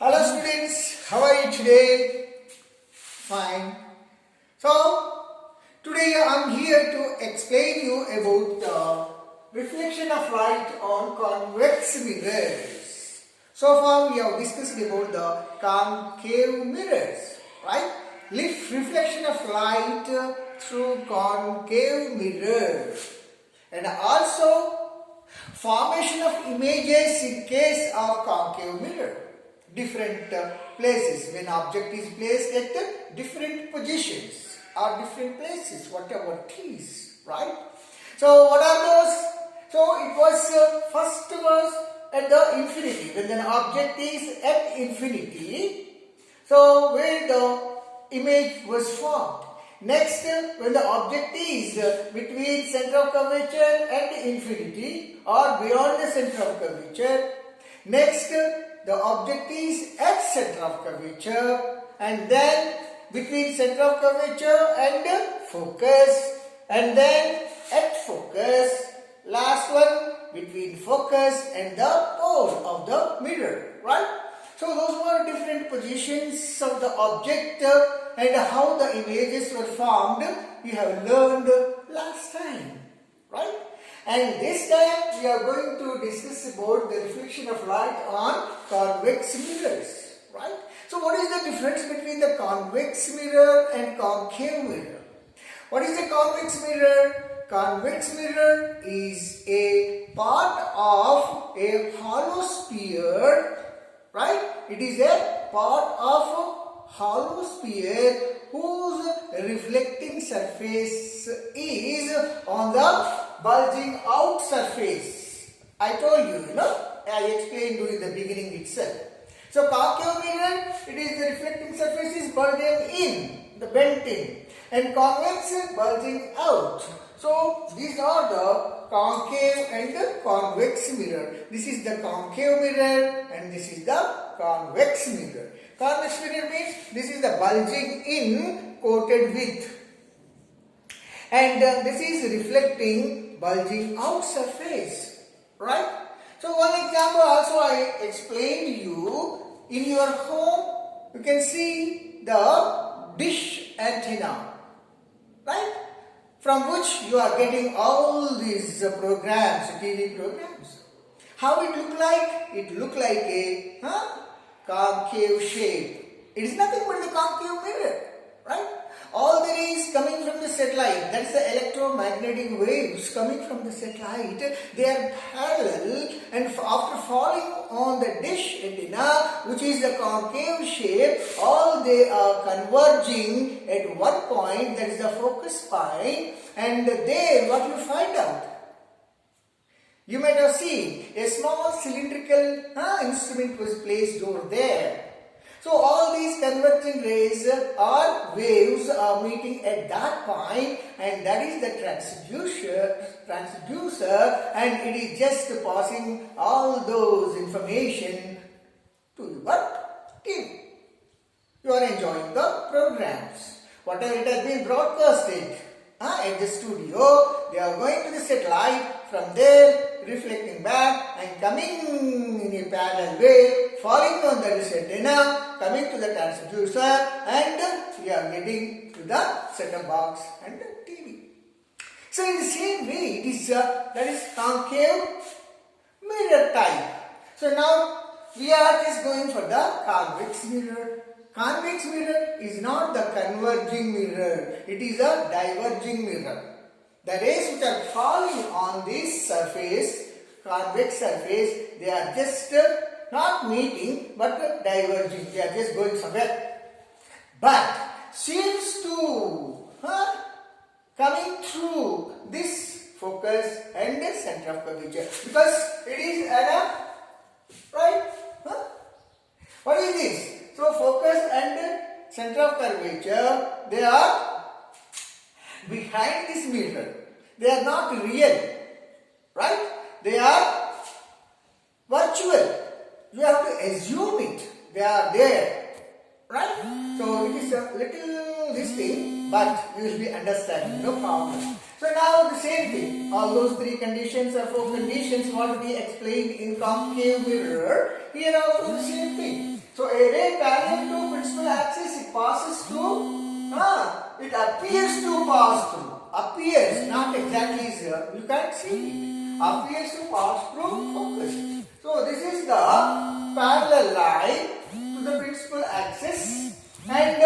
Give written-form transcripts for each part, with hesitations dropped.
Hello students, how are you today? Fine. So, today I am here to explain you about the reflection of light on convex mirrors. So far we have discussed about the concave mirrors, right? Reflection of light through concave mirrors, and also formation of images in case of concave mirror. Different places, when object is placed at different positions or different places, whatever it is, right? So what are those? So it was first was at the infinity, when an object is at infinity, so where the image was formed. Next, when the object is between center of curvature and infinity or beyond the center of curvature. Next, the object is at center of curvature, and then between center of curvature and focus, and then at focus. Last one, between focus and the pole of the mirror, right? So those were different positions of the object and how the images were formed. We have learned last time, right? And this time we are going to discuss about the reflection of light on convex mirrors, right? So what is the difference between the convex mirror and concave mirror? What is a convex mirror? Convex mirror is a part of a hollow sphere, right? It is a part of a hollow sphere whose reflecting surface is on the bulging out surface. I told you, I explained during the beginning itself. So concave mirror, it is the reflecting surface is bulging in, the bent in, and convex bulging out. So these are the concave and the convex mirror. This is the concave mirror and this is the convex mirror. Convex mirror means this is the bulging in coated with, and this is reflecting bulging out surface, right? So one example also I explained you. In your home you can see the dish antenna, right? From which you are getting all these programs, TV programs. How it look like? It look like a concave shape. It is nothing but the concave mirror, right? All there is coming from the satellite, that is the electromagnetic waves coming from the satellite. They are parallel, and after falling on the dish antenna, which is the concave shape, all they are converging at one point, that is the focus point, and there what you find out? You might have seen a small cylindrical instrument was placed over there. So all these converging rays or waves are meeting at that point, and that is the transducer, and it is just passing all those information to your TV. You are enjoying the programs. Whatever it has been broadcasted at the studio, they are going to the satellite, from there reflecting back and coming in a parallel way, falling on the antenna, coming to the transducer, and we are getting to the set-top box and the TV. So in the same way, it is that is concave mirror type. So now we are just going for the convex mirror. Convex mirror is not the converging mirror, it is a diverging mirror. The rays which are falling on this surface, convex surface, they are just not meeting but diverging. They are just going somewhere. But seems to coming through this focus and the center of curvature, because it is at a right. What is this? So focus and center of curvature, they are behind this mirror. They are not real, right? They are virtual. You have to assume it. They are there, right? So it is a little this thing, but you will be understanding, no problem. So now the same thing. All those three conditions or four conditions what we explained in concave mirror. Here also the same thing. So a ray parallel to principal axis, it passes through. It appears to pass through. Appears, not exactly is you can't see it. Appears to pass through focus. So this is the parallel line to the principal axis, and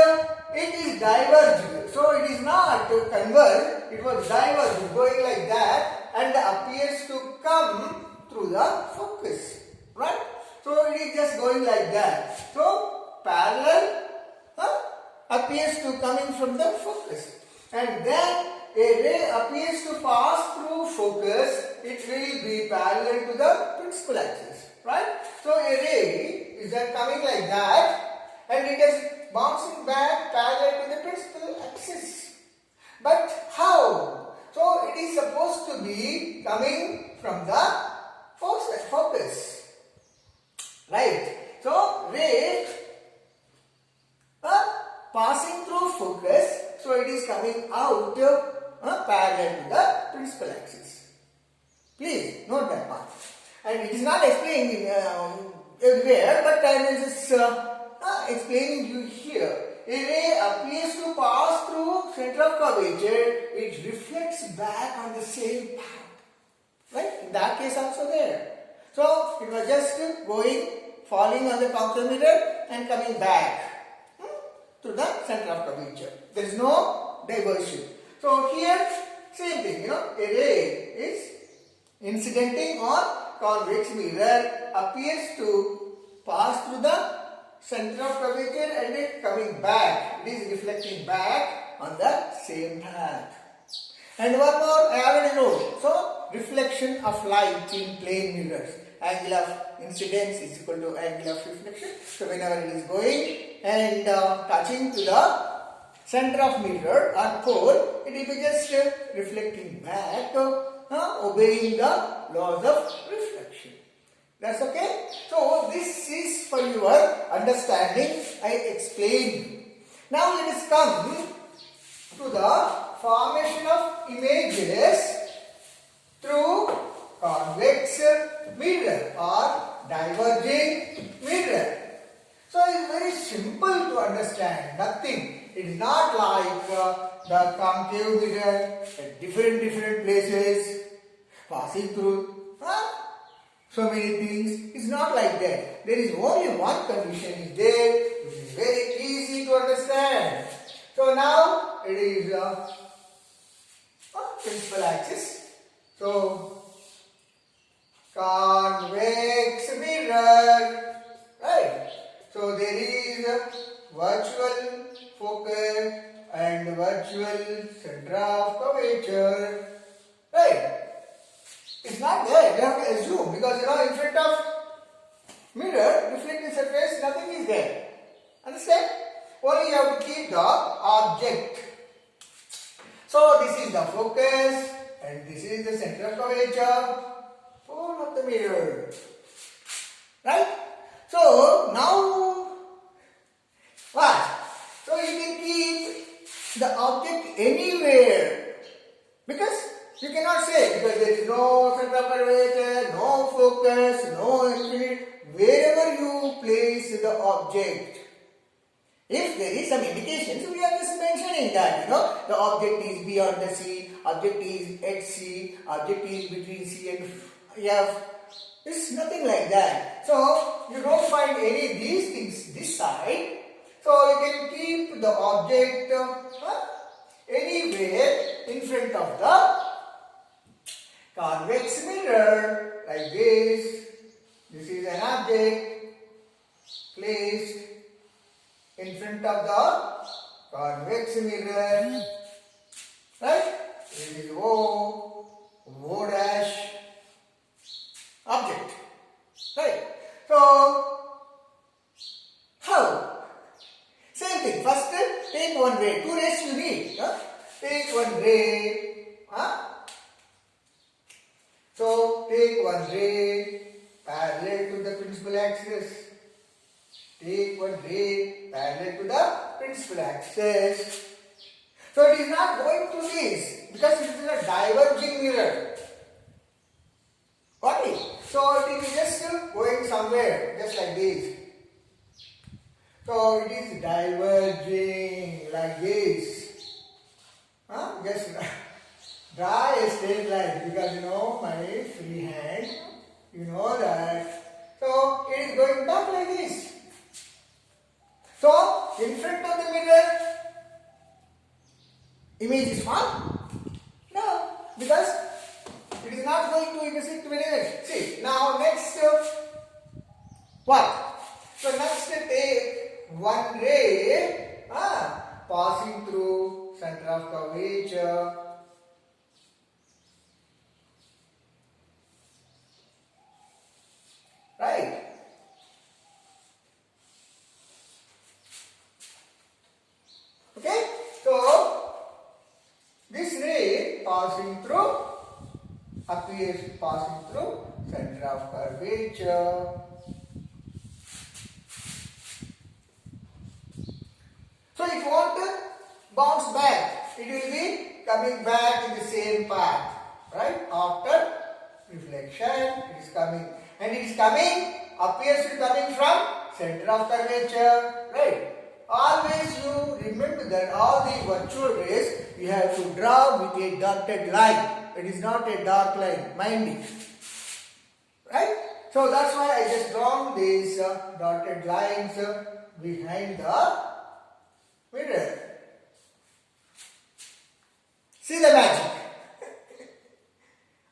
it is diverged. So it is not converged, it was diverged, going like that, and appears to come through the focus. Right? So it is just going like that. So parallel appears to coming from the focus, and then a ray appears to pass through focus. It will be parallel to the principal axis. Right? So a ray is coming like that, and it is bouncing back parallel to the principal axis. But how? So it is supposed to be coming from the focus. Right? So ray passing through focus, so it is coming out parallel to the principal axis. Please note that part. And it is not explained everywhere, but I will just explaining you here. A ray appears to pass through center of curvature, it reflects back on the same path. Right? In that case also there. So it was just going, falling on the concave mirror and coming back to the center of curvature. There is no diversion. So here, same thing, a ray is incidenting on convex mirror, appears to pass through the center of curvature and it coming back. It is reflecting back on the same path. And one more I already wrote. So reflection of light in plane mirrors. Angle of incidence is equal to angle of reflection. So whenever it is going and touching to the center of mirror or pole, it will be just reflecting back, obeying the laws of reflection. That's okay? So this is for your understanding. I explained. Now let us come to the formation of images through convex mirror or diverging mirror. So it is very simple to understand. Nothing. It is not like the concave mirror at different places, passing through so many things. It's not like that. There is only one condition is there, which is very easy to understand. So now it is principal axis. So convex mirror, right? So there is a virtual focus and virtual center of curvature, right? It's not there, you have to assume, because in front of mirror, reflecting surface, nothing is there. Understand? Only you have to keep the object. So this is the focus and this is the center of curvature of the mirror. Right? So now what? So you can keep the object anywhere, because you cannot say, because there is no center of curvature, no focus, no infinite. Wherever you place the object, if there is some indications, we are just mentioning that, the object is beyond the C, object is at C, object is between C and F. It's nothing like that. So you don't find any of these things this side. So you can keep the object anywhere in front of the convex mirror, like this. This is an object placed in front of the convex mirror, right? It is O dash object, right? So how? Same thing. First, take one ray. Two rays you need. Take one ray. So take one ray parallel to the principal axis. Take one ray parallel to the principal axis. So it is not going to this because it is a diverging mirror. Got it? So it is just going somewhere, just like this. So it is diverging like this. Just draw a straight line because you know my free hand. You know that. So it is going back like this. So in front of the mirror, image is formed? No, because it is not going to intersect with image. See, now next, what? So next take one ray passing through center of curvature. Right? Okay? So this ray passing through appears passing through center of curvature. So if you want to bounce back, it will be coming back in the same path, right? After reflection, it is coming, and it is coming, appears to be coming from center of curvature, right? Always you remember that all the virtual rays you have to draw with a dotted line. It is not a dark line, mind it, right? So that's why I just drawn these dotted lines behind the mirror. See the magic.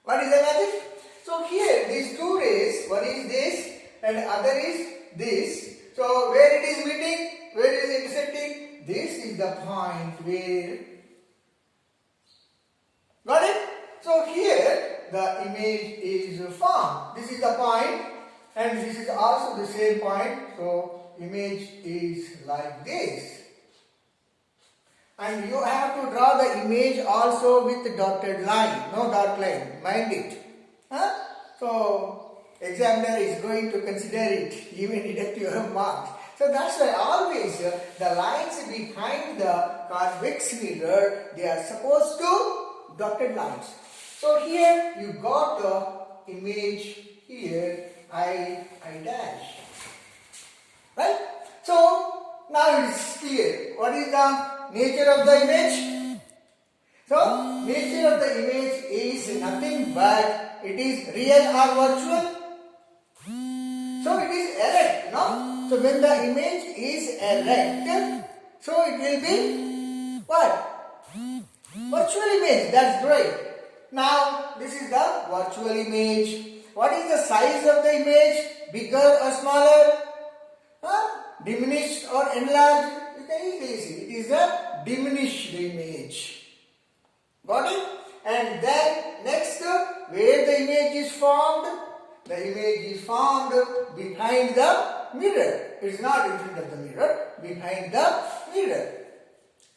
What is the magic? So here these two rays, one is this and other is this. So where it is meeting, where it is intersecting, this is the point where. Got it? So here the image is formed. This is the point and this is also the same point. So image is like this. And you have to draw the image also with the dotted line, no dark line, mind it. So examiner is going to consider it, even deduct your marks. So that's why always the lines behind the convex mirror, they are supposed to dotted lines. So here you got the image here, I dash. Right? So now it is clear. What is the nature of the image? So nature of the image is nothing but it is real or virtual. So it is erect, no? So when the image is erect, so it will be what? Virtual image, that's great. Now this is the virtual image. What is the size of the image? Bigger or smaller? Diminished or enlarged? You can easily see. It is a diminished image. Got it? And then next, where the image is formed? The image is formed behind the mirror. It is not in front of the mirror, behind the mirror.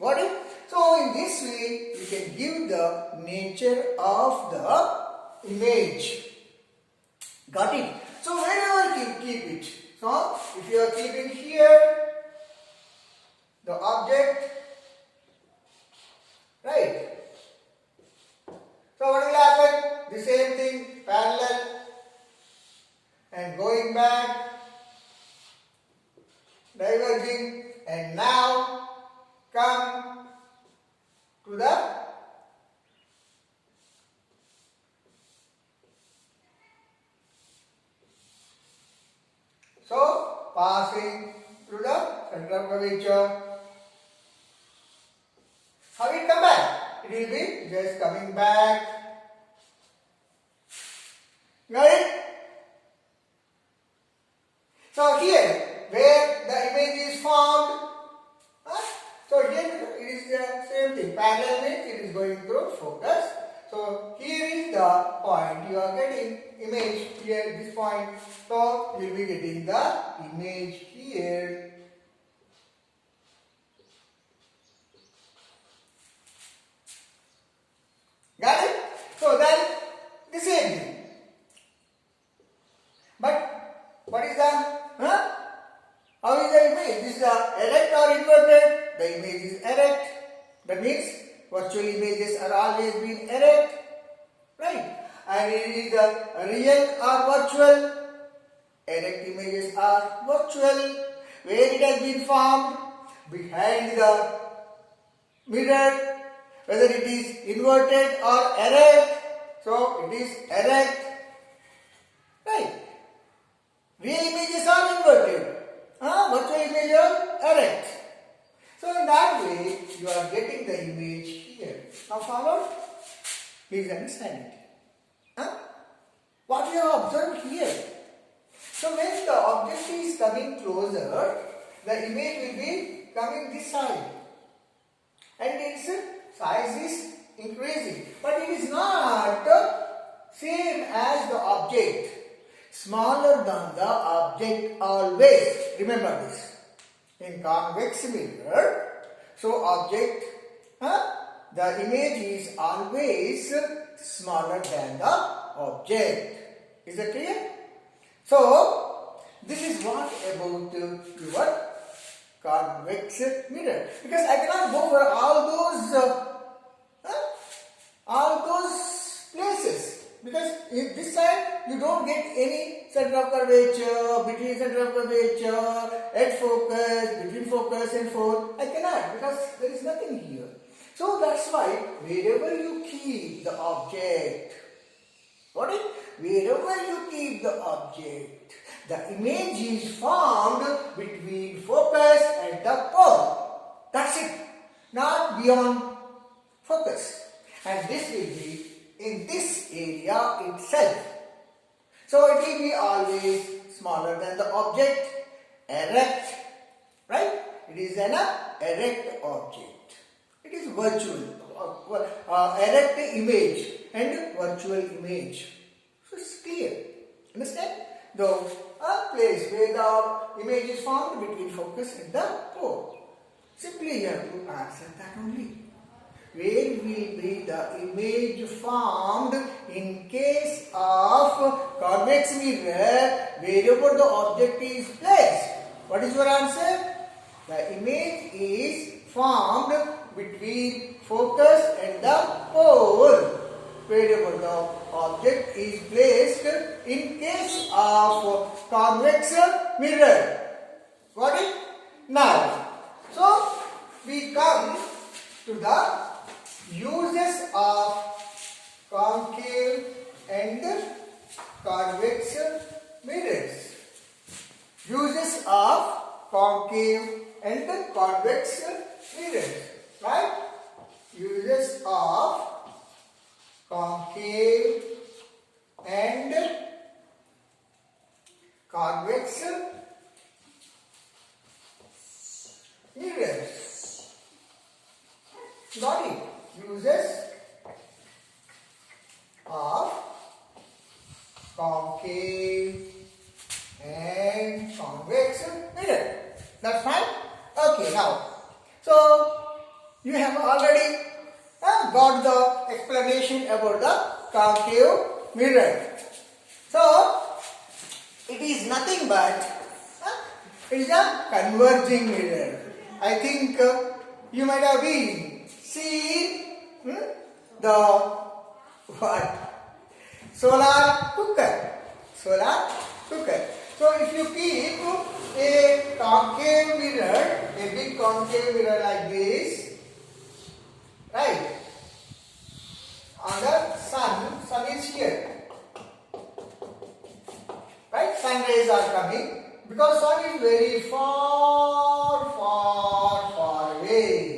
Got it? So in this way, you can give the nature of the image. Got it? So wherever you keep it. So if you are keeping here the object, right? So what will happen? The same thing, parallel and going back, diverging, and now come to the so passing through the center of curvature. How will it come back? It will be just coming back. Got it? So here, where the image is formed, so here it is the same thing. Parallel means it is going through focus. So here is the point. You are getting image here, this point. So you will be getting the image here. Got it? So then the same thing. But what is the how is the image? This is the erect or inverted? The image is erect. That means virtual images are always been erect, right? And it is the real or virtual. Erect images are virtual, where it has been formed behind the mirror, whether it is inverted or erect. So it is erect, right? Real images are inverted, virtual images are erect. So in that way, you are getting the image here. Now follow? Please understand it. What you have observed here. So when the object is coming closer, the image will be coming this side. And its size is increasing. But it is not same as the object. Smaller than the object always. Remember this. In convex mirror, so object, the image is always smaller than the object. Is that clear? So, this is what about your convex mirror. Because I cannot go for all those places. Because in this side you don't get any center of curvature, between center of curvature, at focus, between focus and phone. I cannot, because there is nothing here. So that's why wherever you keep the object, wherever you keep the object, the image is formed between focus and the pole. That's it. Not beyond focus. And this will be in this area itself. So it will be always smaller than the object, erect, right? It is an erect object. It is virtual, erect image and virtual image. So it's clear. Understand? The place where the image is formed between focus and the pole. Simply you have to answer that only. Where will be the image formed in case of convex mirror wherever the object is placed? What is your answer? The image is formed between focus and the pole wherever the object is placed in case of convex mirror. Got it? Now, so we come to the uses of concave and convex mirrors. Uses of concave and convex mirrors. Right? Uses of concave and convex mirrors. Got it? Uses of concave and convex mirror. That's fine? Okay, now. So, you have already got the explanation about the concave mirror. So, it is nothing but it is a converging mirror. I think you might have been seen the what? Solar cooker. Solar cooker. So if you keep a concave mirror, a big concave mirror like this, right? On the sun is here. Right? Sun rays are coming because sun is very far away.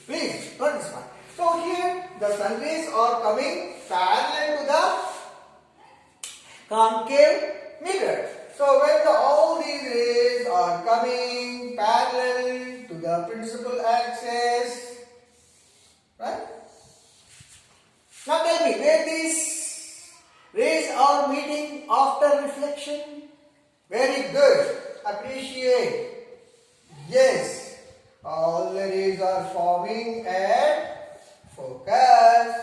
Please, note this one. So here the sun rays are coming parallel to the concave mirror. So when all these rays are coming parallel to the principal axis, right? Now tell me, where these rays are meeting after reflection? Very good. Appreciate. Yes. All the rays are forming at focus.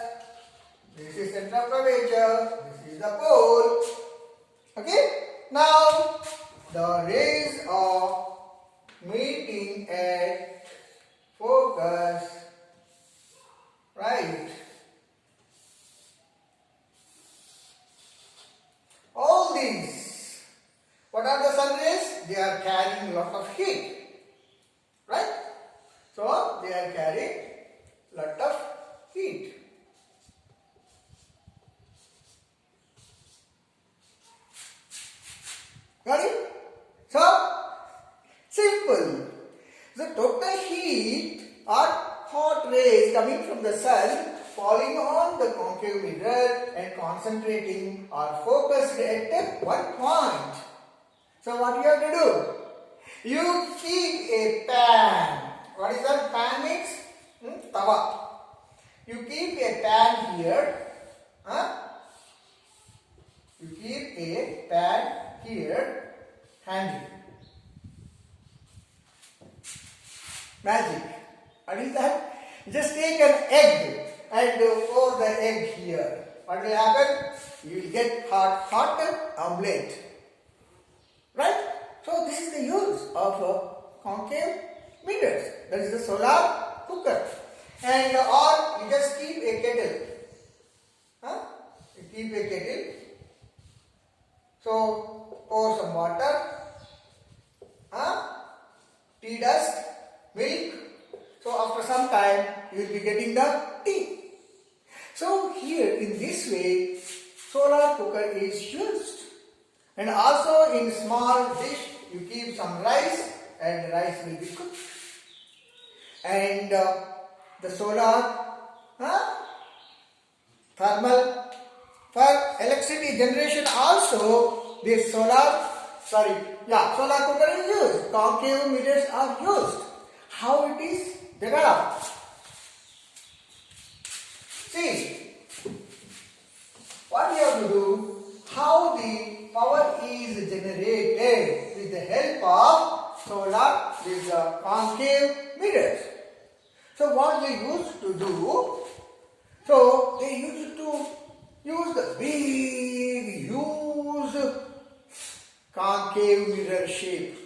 This is center of curvature. This is the pole. Okay. carrying lot of heat, right? So they are carrying lot of heat. Got it? So simple. The total heat or hot rays coming from the sun falling on the concave mirror and concentrating are focused at one point. So what you have to do? You keep a pan. What is that pan means? Tawa. You keep a pan here. You keep a pan here, handy. Magic. What is that? Just take an egg and pour the egg here. What will happen? You will get hot omelette. Right? So this is the use of concave mirrors. That is the solar cooker. And or you just keep a kettle. You keep a kettle. So pour some water. Tea dust. Milk. So after some time you will be getting the tea. So here in this way solar cooker is used. And also in small dish you keep some rice and rice will be cooked. And the solar thermal for electricity generation also this solar cooker is used. Concave mirrors are used. How it is developed? See, what you have to do, how the power is generated with the help of solar, these concave mirrors. So what they used to do, so they used to use the big, huge concave mirror shape.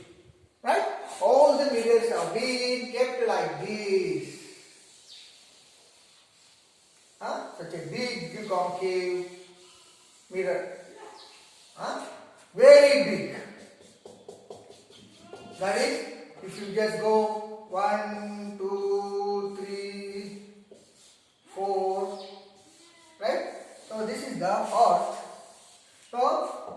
Right? All the mirrors are being kept like this. Such a big concave mirror. Very big. That is, if you just go 1, 2, 3, 4, right? So this is the earth. So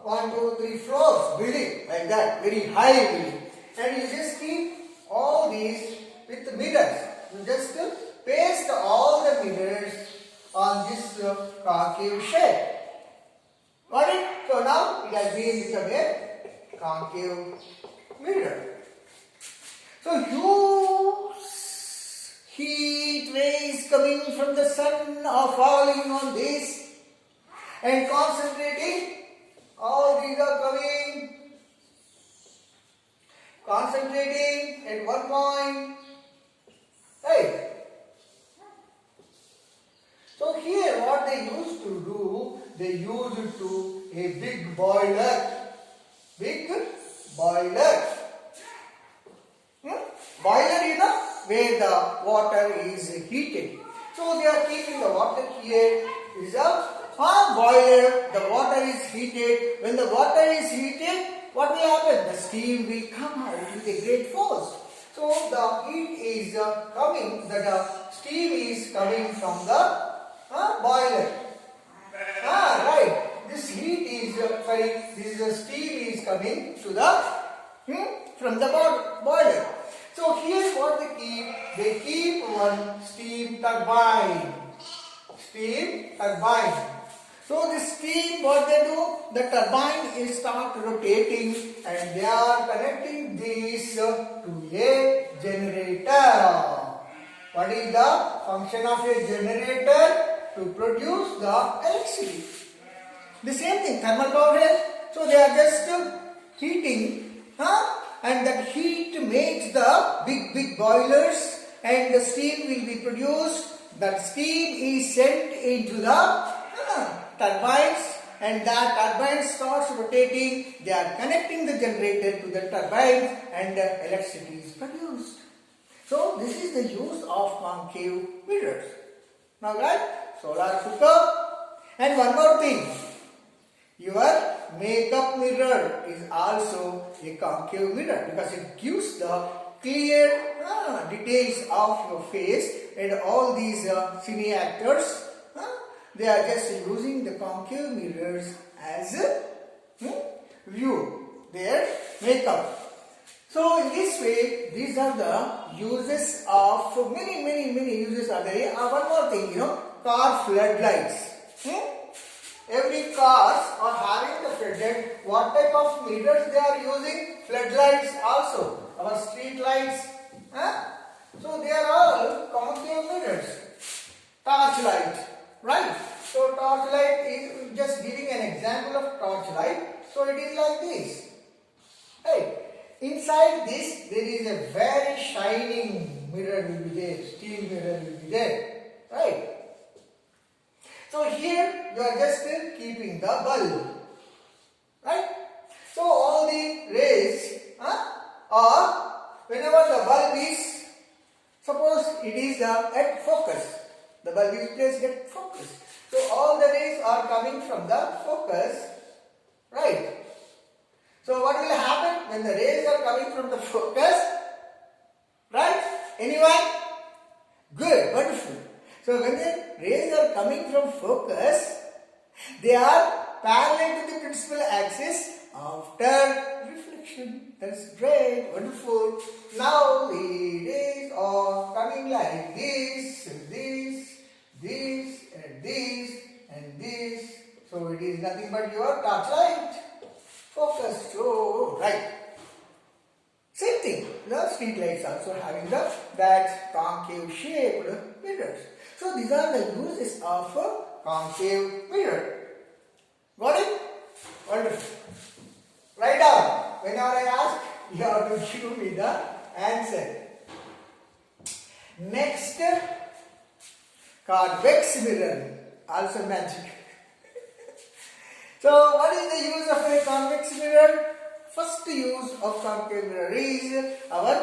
1, 2, 3 floors building like that, very high building. And you just keep all these with the mirrors. You just paste all the mirrors on this concave shape. Got it? So now it has become a concave mirror. So huge heat rays coming from the sun are falling on this and concentrating. All these are coming. Concentrating at one point. Right? So here what they used to do, they used it to a big boiler. Big boiler. Boiler, you know, where the water is heated. So they are keeping the water here. Is a boiler. The water is heated. When the water is heated, what will happen? The steam will come out with a great force. So the heat is coming, the steam is coming from the boiler. Right. This heat is, this steam is coming to the, from the boiler. So here what they keep one steam turbine. Steam turbine. So the steam, what they do, the turbine is start rotating and they are connecting this to a generator. What is the function of a generator? To produce the electricity. The same thing, thermal power here. So they are just heating, and that heat makes the big boilers and the steam will be produced. That steam is sent into the turbines and that turbine starts rotating. They are connecting the generator to the turbine and the electricity is produced. So this is the use of concave mirrors. Now guys, solar cooker. And one more thing, your makeup mirror is also a concave mirror because it gives the clear details of your face, and all these cine actors, they are just using the concave mirrors as a view their makeup. So in this way, these are the uses of many uses are there. One more thing, car floodlights. Every cars are having the floodlight. What type of mirrors they are using? Floodlights also. Our street lights. So they are all concave mirrors. Torchlight, right? So torchlight is just giving an example of torchlight. So it is like this. Right? Inside this, there is a very shining mirror will be there, steel mirror will be there, right? So here you are just keeping the bulb, right? So all the rays are, whenever the bulb is, suppose it is at focus, the bulb is placed at focus. So all the rays are coming from the focus, right? So what will happen when the rays are coming from the focus? Right? Anyone? Good, wonderful. So when the rays are coming from focus, they are parallel to the principal axis after reflection. That's great, wonderful. Now the rays are coming like this, and this, and this. So it is nothing but your torchlight. Focus, so right. Same thing, the street lights also having that concave shaped mirrors. So these are the uses of a concave mirror. Got it? Wonderful. Write down. Whenever I ask, you have to give me the answer. Next, convex mirror, also magic. So what is the use of a convex mirror? First use of concave mirror is our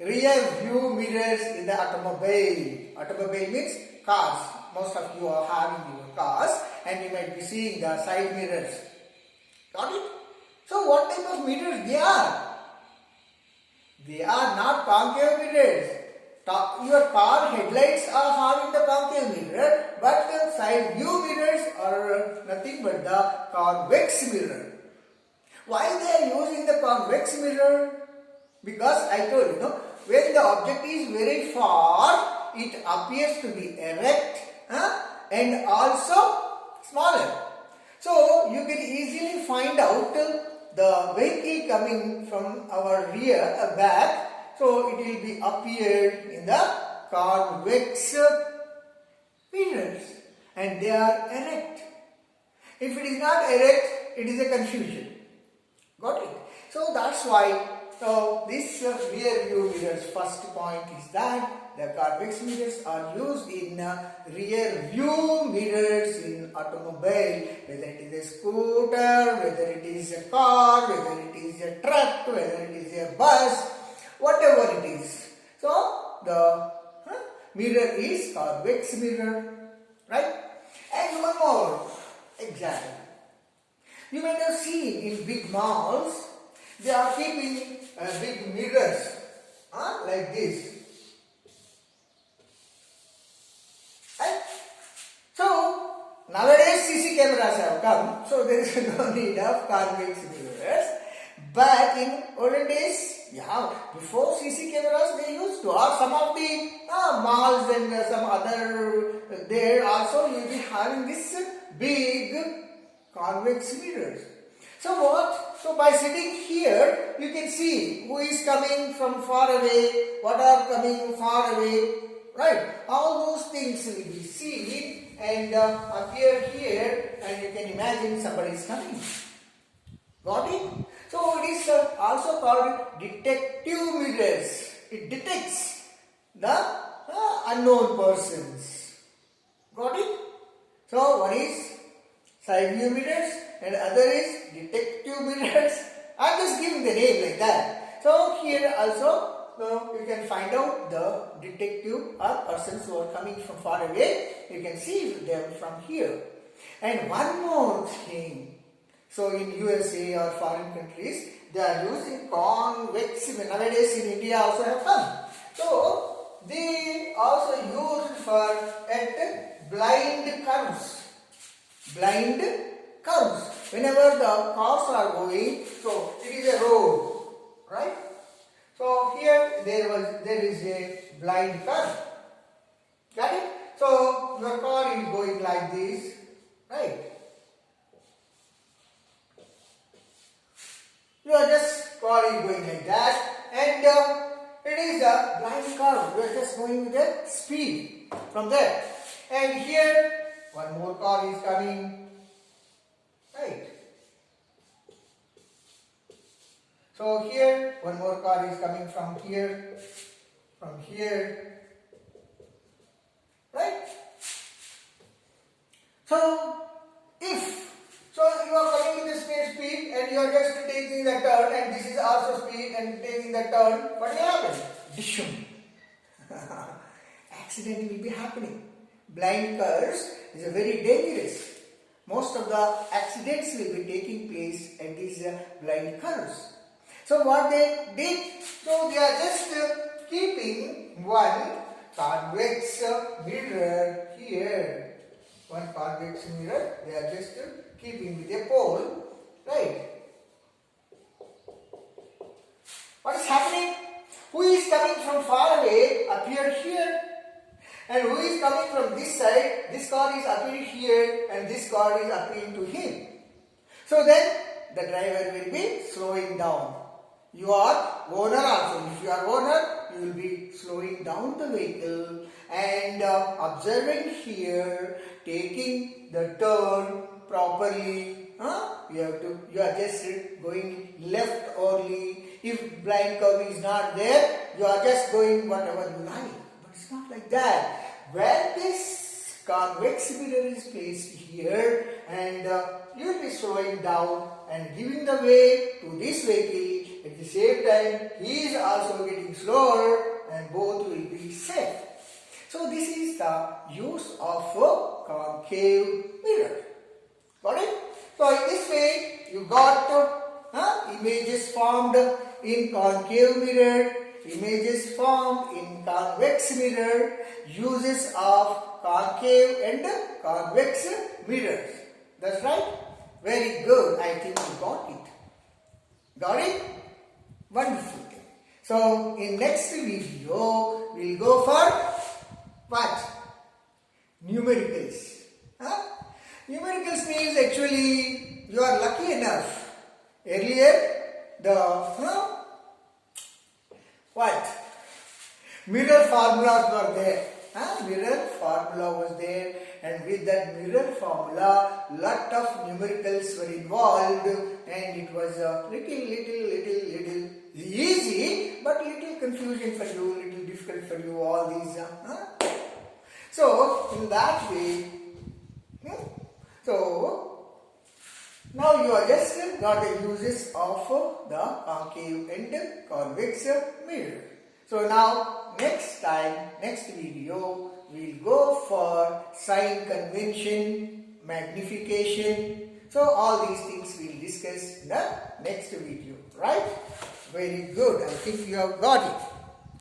rear view mirrors in the automobile. Automobile means cars. Most of you are having your cars and you might be seeing the side mirrors. Got it? So what type of mirrors they are? They are not concave mirrors. Your car headlights are having the concave mirror, but the side view mirrors are nothing but the convex mirror. Why they are using the convex mirror? Because I told you, when the object is very far, it appears to be erect and also smaller. So you can easily find out the vehicle coming from our rear back. So it will be appeared in the convex mirrors and they are erect. If it is not erect, it is a confusion. Got it? So that's why this rear view mirrors, first point is that the convex mirrors are used in rear view mirrors in automobile, whether it is a scooter, whether it is a car, whether it is a truck, whether it is a bus, whatever it is. So the mirror is convex mirror, right? And one more example. You might have seen in big malls, they are keeping big mirrors like this. Right? So nowadays CC cameras have come, so there is no need of convex mirrors. But in olden days, before CC cameras they used to, or some of the malls and some other, there also you will be having this big convex mirrors. So what? So by sitting here, you can see who is coming from far away, what are coming far away, right? All those things will be seen and appear here, and you can imagine somebody is coming. Got it? So it is also called detective mirrors. It detects the unknown persons. Got it? So one is side view mirrors and other is detective mirrors. I am just giving the name like that. So here also you can find out the detective or persons who are coming from far away. You can see them from here. And one more thing. So in USA or foreign countries, they are using convex. Nowadays in India also have come. So they also used for at blind curves. Blind curves. Whenever the cars are going, so it is a road, right? So here there is a blind curve. Got it? So your car is going like this, right? Your car is going like that, and it is a blind curve. You are just going with a speed from there. And here one more car is coming, right? So here one more car is coming from here, right? So you are coming with the speed and you are just taking the turn, and this is also speed and taking the turn, what will happen? Dishum. Accident will be happening. Blind curves is a very dangerous. Most of the accidents will be taking place at these blind curves. So what they did, so they are just keeping one convex mirror here. One convex mirror, they are just keeping with a pole, right? What is happening? Who is coming from far away appear here, and who is coming from this side, this car is appearing here, and this car is appearing to him. So then the driver will be slowing down. You are owner also. If you are owner, you will be slowing down the vehicle and observing here, taking the turn properly. You are just going left only. If blind curve is not there, you are just going whatever you like. But it's not like that. When this convex mirror is placed here, and you will be slowing down and giving the way to this vehicle. At the same time, he is also getting slower, and both will be safe. So this is the use of a concave mirror. Got it? So in this way, you got images formed in concave mirror, images formed in convex mirror, uses of concave and convex mirrors. That's right? Very good. I think you got it. Got it? Wonderful. So in next video, we'll go for what? Numericals. Numericals means actually you are lucky enough. Earlier, mirror formulas were there. Mirror formula was there, and with that mirror formula, lot of numericals were involved, and it was a little easy, but little confusing for you, little difficult for you, all these. So in that way, so now you are just got the uses of the concave and convex mirror. So now next time, next video, we will go for sign convention, magnification. So all these things we will discuss in the next video, right? Very good. I think you have got it.